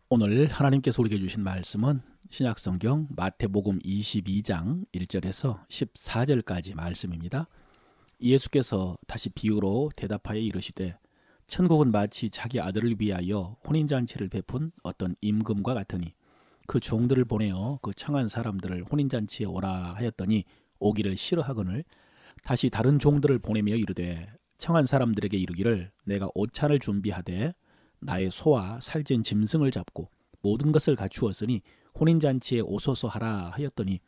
오늘 하나님께서 우리에게 주신 말씀은 신약성경 마태복음 22장 1절에서 14절까지 말씀입니다. 예수께서 다시 비유로 대답하여 이르시되 천국은 마치 자기 아들을 위하여 혼인잔치를 베푼 어떤 임금과 같으니 그 종들을 보내어 그 청한 사람들을 혼인잔치에 오라 하였더니 오기를 싫어하거늘 다시 다른 종들을 보내며 이르되 청한 사람들에게 이르기를 내가 오찬을 준비하되 나의 소와 살찐 짐승을 잡고 모든 것을 갖추었으니 혼인잔치에 오소서 하라 하였더니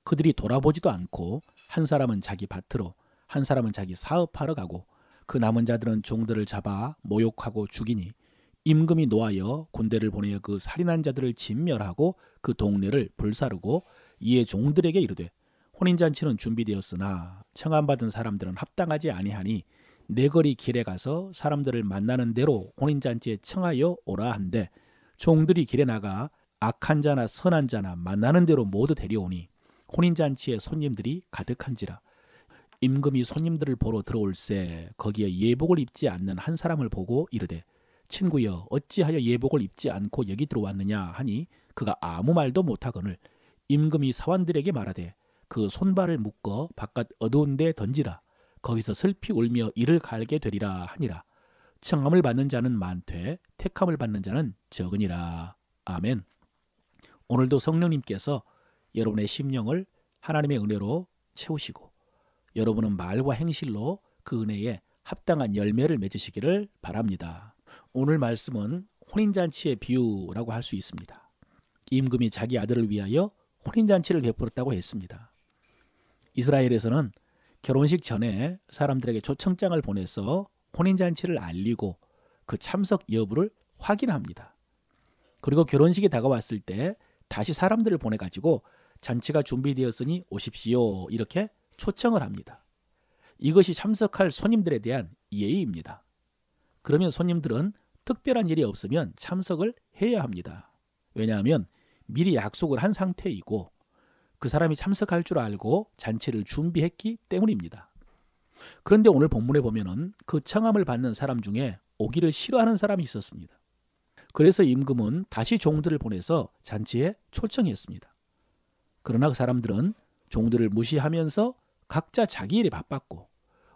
그들이 돌아보지도 않고 한 사람은 자기 밭으로 한 사람은 자기 사업하러 가고 그 남은 자들은 종들을 잡아 모욕하고 죽이니 임금이 노하여 군대를 보내어 그 살인한 자들을 진멸하고 그 동네를 불사르고 이에 종들에게 이르되 혼인잔치는 준비되었으나 청함받은 사람들은 합당하지 아니하니 내거리 길에 가서 사람들을 만나는 대로 혼인잔치에 청하여 오라 한데 종들이 길에 나가 악한 자나 선한 자나 만나는 대로 모두 데려오니 혼인잔치에 손님들이 가득한지라. 임금이 손님들을 보러 들어올새 거기에 예복을 입지 않는 한 사람을 보고 이르되 친구여 어찌하여 예복을 입지 않고 여기 들어왔느냐 하니 그가 아무 말도 못하거늘 임금이 사원들에게 말하되 그 손발을 묶어 바깥 어두운 데 던지라. 거기서 슬피 울며 이를 갈게 되리라 하니라. 청함을 받는 자는 많되 택함을 받는 자는 적으니라. 아멘. 오늘도 성령님께서 여러분의 심령을 하나님의 은혜로 채우시고 여러분은 말과 행실로 그 은혜에 합당한 열매를 맺으시기를 바랍니다. 오늘 말씀은 혼인잔치의 비유라고 할 수 있습니다. 임금이 자기 아들을 위하여 혼인잔치를 베풀었다고 했습니다. 이스라엘에서는 결혼식 전에 사람들에게 초청장을 보내서 혼인잔치를 알리고 그 참석 여부를 확인합니다. 그리고 결혼식이 다가왔을 때 다시 사람들을 보내가지고 잔치가 준비되었으니 오십시오 이렇게 초청을 합니다. 이것이 참석할 손님들에 대한 예의입니다. 그러면 손님들은 특별한 일이 없으면 참석을 해야 합니다. 왜냐하면 미리 약속을 한 상태이고 그 사람이 참석할 줄 알고 잔치를 준비했기 때문입니다. 그런데 오늘 본문에 보면은 그 청함을 받는 사람 중에 오기를 싫어하는 사람이 있었습니다. 그래서 임금은 다시 종들을 보내서 잔치에 초청했습니다. 그러나 그 사람들은 종들을 무시하면서 각자 자기 일에 바빴고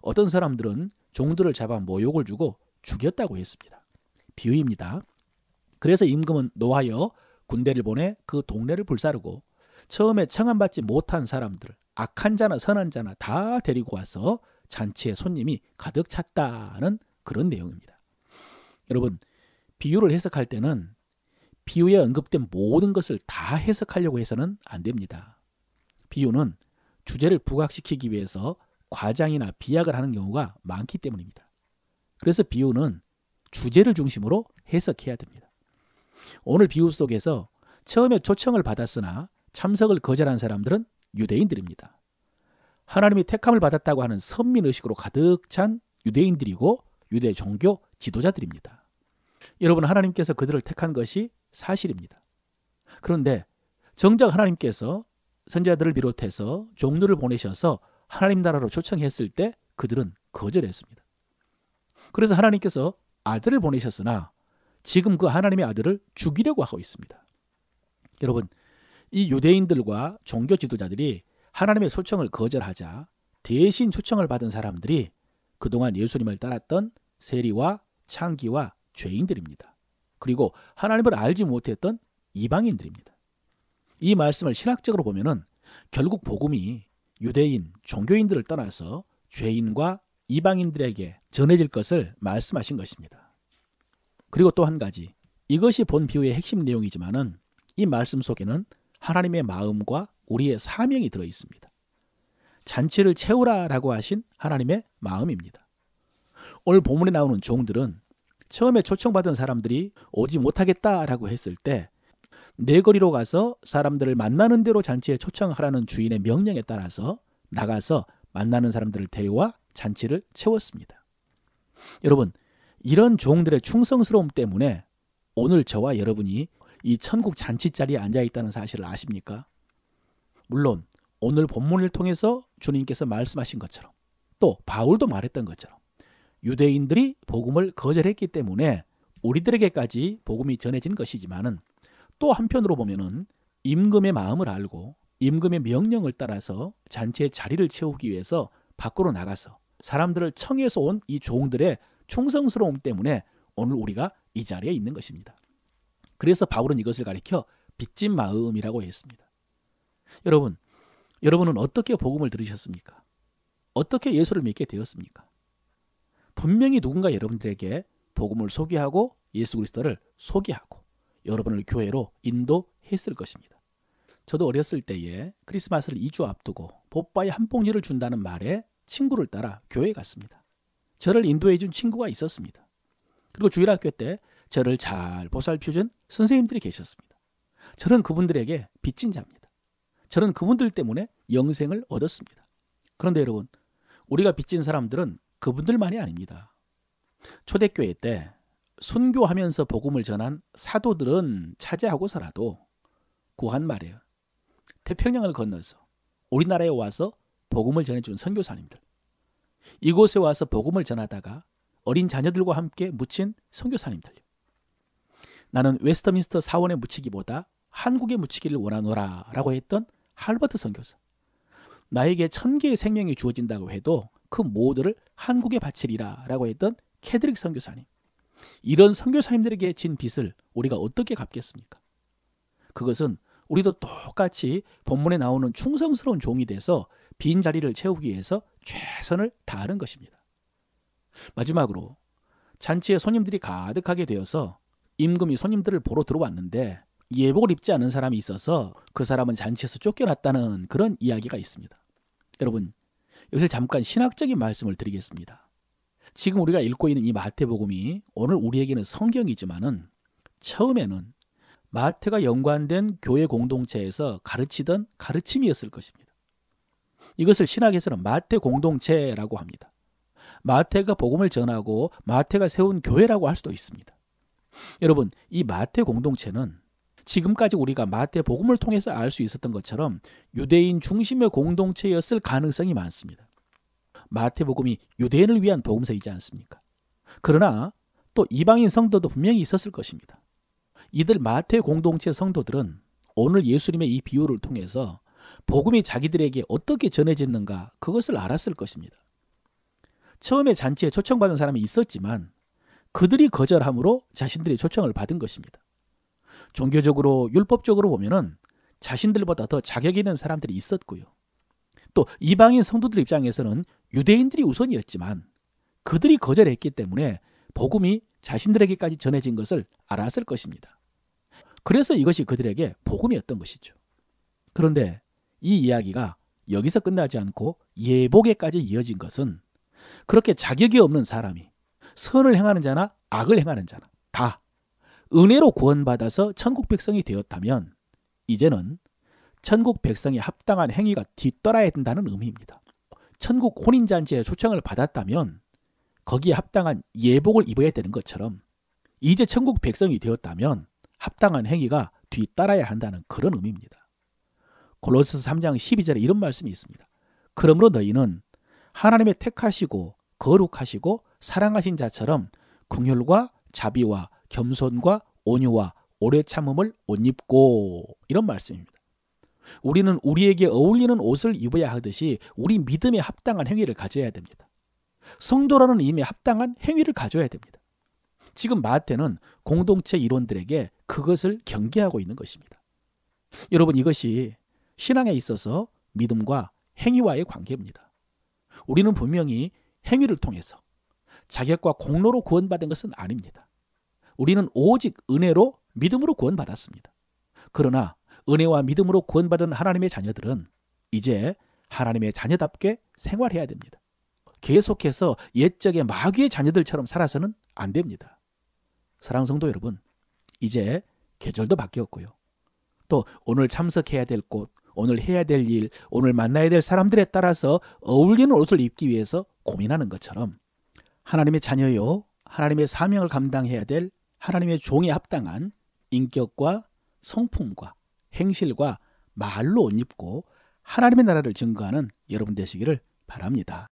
어떤 사람들은 종들을 잡아 모욕을 주고 죽였다고 했습니다. 비유입니다. 그래서 임금은 노하여 군대를 보내 그 동네를 불사르고 처음에 청함받지 못한 사람들, 악한 자나 선한 자나 다 데리고 와서 잔치에 손님이 가득 찼다는 그런 내용입니다. 여러분, 비유를 해석할 때는 비유에 언급된 모든 것을 다 해석하려고 해서는 안 됩니다. 비유는 주제를 부각시키기 위해서 과장이나 비약을 하는 경우가 많기 때문입니다. 그래서 비유는 주제를 중심으로 해석해야 됩니다. 오늘 비유 속에서 처음에 초청을 받았으나 참석을 거절한 사람들은 유대인들입니다. 하나님이 택함을 받았다고 하는 선민의식으로 가득 찬 유대인들이고 유대 종교 지도자들입니다. 여러분, 하나님께서 그들을 택한 것이 사실입니다. 그런데 정작 하나님께서 선지자들을 비롯해서 종들을 보내셔서 하나님 나라로 초청했을 때 그들은 거절했습니다. 그래서 하나님께서 아들을 보내셨으나 지금 그 하나님의 아들을 죽이려고 하고 있습니다. 여러분, 이 유대인들과 종교 지도자들이 하나님의 초청을 거절하자 대신 초청을 받은 사람들이 그동안 예수님을 따랐던 세리와 창기와 죄인들입니다. 그리고 하나님을 알지 못했던 이방인들입니다. 이 말씀을 신학적으로 보면은 결국 복음이 유대인, 종교인들을 떠나서 죄인과 이방인들에게 전해질 것을 말씀하신 것입니다. 그리고 또 한 가지, 이것이 본 비유의 핵심 내용이지만은 이 말씀 속에는 하나님의 마음과 우리의 사명이 들어 있습니다. 잔치를 채우라라고 하신 하나님의 마음입니다. 오늘 본문에 나오는 종들은 처음에 초청받은 사람들이 오지 못하겠다라고 했을 때 내거리로 가서 사람들을 만나는 대로 잔치에 초청하라는 주인의 명령에 따라서 나가서 만나는 사람들을 데려와 잔치를 채웠습니다. 여러분, 이런 종들의 충성스러움 때문에 오늘 저와 여러분이 이 천국 잔치 자리에 앉아있다는 사실을 아십니까? 물론 오늘 본문을 통해서 주님께서 말씀하신 것처럼 또 바울도 말했던 것처럼 유대인들이 복음을 거절했기 때문에 우리들에게까지 복음이 전해진 것이지만은 또 한편으로 보면은 임금의 마음을 알고 임금의 명령을 따라서 잔치의 자리를 채우기 위해서 밖으로 나가서 사람들을 청해서 온 이 종들의 충성스러움 때문에 오늘 우리가 이 자리에 있는 것입니다. 그래서 바울은 이것을 가리켜 빚진 마음이라고 했습니다. 여러분은 어떻게 복음을 들으셨습니까? 어떻게 예수를 믿게 되었습니까? 분명히 누군가 여러분들에게 복음을 소개하고 예수 그리스도를 소개하고 여러분을 교회로 인도했을 것입니다. 저도 어렸을 때에 크리스마스를 2주 앞두고 뽀빠이 한 봉지를 준다는 말에 친구를 따라 교회에 갔습니다. 저를 인도해 준 친구가 있었습니다. 그리고 주일학교 때 저를 잘 보살펴준 선생님들이 계셨습니다. 저는 그분들에게 빚진 자입니다. 저는 그분들 때문에 영생을 얻었습니다. 그런데 여러분, 우리가 빚진 사람들은 그분들만이 아닙니다. 초대교회 때 순교하면서 복음을 전한 사도들은 차지하고서라도 구한 말이에요. 태평양을 건너서 우리나라에 와서 복음을 전해준 선교사님들, 이곳에 와서 복음을 전하다가 어린 자녀들과 함께 묻힌 선교사님들, 나는 웨스터민스터 사원에 묻히기보다 한국에 묻히기를 원하노라 라고 했던 할버트 선교사, 나에게 1000개의 생명이 주어진다고 해도 그 모두를 한국에 바치리라 라고 했던 캐드릭 선교사님, 이런 선교사님들에게 진 빚을 우리가 어떻게 갚겠습니까? 그것은 우리도 똑같이 본문에 나오는 충성스러운 종이 돼서 빈 자리를 채우기 위해서 최선을 다하는 것입니다. 마지막으로 잔치에 손님들이 가득하게 되어서 임금이 손님들을 보러 들어왔는데 예복을 입지 않은 사람이 있어서 그 사람은 잔치에서 쫓겨났다는 그런 이야기가 있습니다. 여러분, 여기서 잠깐 신학적인 말씀을 드리겠습니다. 지금 우리가 읽고 있는 이 마태복음이 오늘 우리에게는 성경이지만은 처음에는 마태가 연관된 교회 공동체에서 가르치던 가르침이었을 것입니다. 이것을 신학에서는 마태 공동체라고 합니다. 마태가 복음을 전하고 마태가 세운 교회라고 할 수도 있습니다. 여러분, 이 마태 공동체는 지금까지 우리가 마태 복음을 통해서 알 수 있었던 것처럼 유대인 중심의 공동체였을 가능성이 많습니다. 마태 복음이 유대인을 위한 복음서이지 않습니까? 그러나 또 이방인 성도도 분명히 있었을 것입니다. 이들 마태 공동체 성도들은 오늘 예수님의 이 비유를 통해서 복음이 자기들에게 어떻게 전해졌는가 그것을 알았을 것입니다. 처음에 잔치에 초청받은 사람이 있었지만 그들이 거절함으로 자신들이 초청을 받은 것입니다. 종교적으로 율법적으로 보면은 자신들보다 더 자격 있는 사람들이 있었고요. 또 이방인 성도들 입장에서는 유대인들이 우선이었지만 그들이 거절했기 때문에 복음이 자신들에게까지 전해진 것을 알았을 것입니다. 그래서 이것이 그들에게 복음이었던 것이죠. 그런데 이 이야기가 여기서 끝나지 않고 예복에까지 이어진 것은 그렇게 자격이 없는 사람이 선을 행하는 자나 악을 행하는 자나 다 은혜로 구원받아서 천국 백성이 되었다면 이제는 천국 백성이 합당한 행위가 뒤따라야 된다는 의미입니다. 천국 혼인잔치에 초청을 받았다면 거기에 합당한 예복을 입어야 되는 것처럼 이제 천국 백성이 되었다면 합당한 행위가 뒤따라야 한다는 그런 의미입니다. 골로새서 3장 12절에 이런 말씀이 있습니다. 그러므로 너희는 하나님의 택하시고 거룩하시고 사랑하신 자처럼 긍휼과 자비와 겸손과 온유와 오래 참음을 옷 입고, 이런 말씀입니다. 우리는 우리에게 어울리는 옷을 입어야 하듯이 우리 믿음에 합당한 행위를 가져야 됩니다. 성도라는 의미에 합당한 행위를 가져야 됩니다. 지금 마태는 공동체 일원들에게 그것을 경계하고 있는 것입니다. 여러분, 이것이 신앙에 있어서 믿음과 행위와의 관계입니다. 우리는 분명히 행위를 통해서 자격과 공로로 구원받은 것은 아닙니다. 우리는 오직 은혜로 믿음으로 구원받았습니다. 그러나 은혜와 믿음으로 구원받은 하나님의 자녀들은 이제 하나님의 자녀답게 생활해야 됩니다. 계속해서 옛적의 마귀의 자녀들처럼 살아서는 안 됩니다. 사랑하는 성도 여러분, 이제 계절도 바뀌었고요. 또 오늘 참석해야 될 곳, 오늘 해야 될 일, 오늘 만나야 될 사람들에 따라서 어울리는 옷을 입기 위해서 고민하는 것처럼 하나님의 자녀요, 하나님의 사명을 감당해야 될 하나님의 종에 합당한 인격과 성품과 행실과 말로 옷 입고 하나님의 나라를 증거하는 여러분 되시기를 바랍니다.